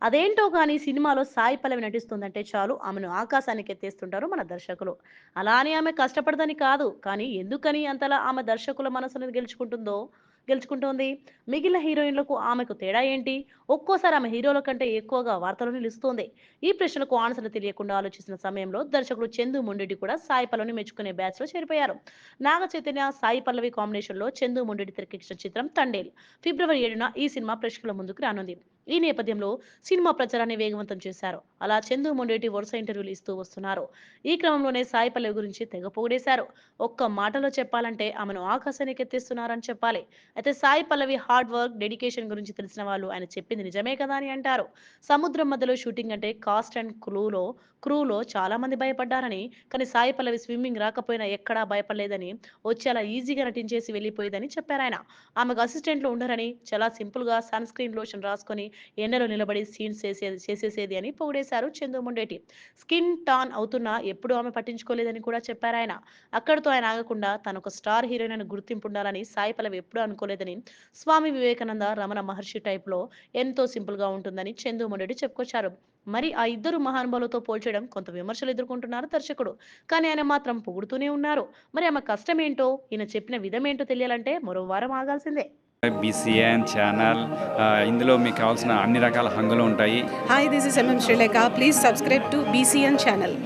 అదేంటో గాని సినిమాలో సాయి పల్లవి నటిస్తుందంటే చాలు ఆమెను ఆకాశానికి ఎత్తేస్తుంటారు మన దర్శకులు. అలా అని ఆమె కష్టపడదని కాదు. కానీ ఎందుకని అంతలా ఆమె దర్శకుల మనసుని గెలుచుకుంటోంది? మిగిలిన హీరోయిన్లకు ఆమెకు తేడా ఏంటి? ఒక్కోసారి ఆమె హీరోల కంటే ఎక్కువగా వార్తలు నిలుస్తోంది. ఈ ప్రశ్నలకు ఆన్సర్లు తెలియకుండా ఆలోచిస్తున్న సమయంలో దర్శకుడు చందు మొండెడ్డి కూడా సాయి పల్లవిని మెచ్చుకునే బ్యాచ్ లో చేరిపోయారు. నాగ చైతన్య సాయి పల్లవి కాంబినేషన్ లో చందు మొండెడ్డి తెరకెక్కించిన చిత్రం తండేల్ ఫిబ్రవరి 7న ఈ సినిమా ప్రేక్షకుల ముందుకు రానుంది. ఈ నేపథ్యంలో సినిమా ప్రచారాన్ని వేగవంతం చేశారు. అలా చందు మొండేటి వరుస ఇంటర్వ్యూలు ఇస్తూ వస్తున్నారు. ఈ క్రమంలోనే సాయి పల్లవి గురించి తెగ పొగిడేశారు. ఒక్క మాటలో చెప్పాలంటే ఆమెను ఆకాశానికి ఎత్తేస్తున్నారని చెప్పాలి. అయితే Sai Pallavi hard work, dedication గురించి తెలిసిన వాళ్ళు ఆయన చెప్పింది నిజమే కదా అని అంటారు. సముద్రం మధ్యలో షూటింగ్ అంటే కాస్ట్ అండ్ క్రూలో చాలా మంది భయపడ్డారని, కానీ సాయి పల్లవి స్విమ్మింగ్ రాకపోయినా ఎక్కడా భయపడలేదని, వచ్చి అలా ఈజీగా నటించేసి వెళ్ళిపోయేదని చెప్పారాయన. ఆమెకు అసిస్టెంట్లు ఉండరని, చాలా సింపుల్ గా సన్ స్క్రీన్ లోషన్ రాసుకొని ఎండలో నిలబడి సీన్స్ చేసేసేది అని పొగిడేశారు చంద్రముండేటి. స్కిన్ టాన్ అవుతున్నా ఎప్పుడు ఆమె పట్టించుకోలేదని కూడా చెప్పారాయన. అక్కడితో ఆయన ఆగకుండా తనొక స్టార్ హీరోయిన్ అని గుర్తింపు ఉండాలని సాయి పల్లవి ఎప్పుడూ అనుకోలేదని, స్వామి వివేకానంద, రమణ మహర్షి టైప్ లో ఎంతో సింపుల్ గా ఉంటుందని చంద్రముండేటి చెప్పుకొచ్చారు. మరి ఆ ఇద్దరు మహానుభావులతో పోల్చడం కొంత విమర్శలు ఎదుర్కొంటున్నారు దర్శకుడు. కానీ ఆయన మాత్రం పొగుడుతూనే ఉన్నారు. మరి ఆమె కష్టమేంటో, ఈయన చెప్పిన విధమేంటో తెలియాలంటే మరో వారం ఆగాల్సిందే. బీసీఎన్ ఛానల్ ఇందులో మీకు కావాల్సిన అన్ని రకాల హంగులు ఉంటాయి. Hi, this is MM Sri Lanka. Please subscribe to BCN channel.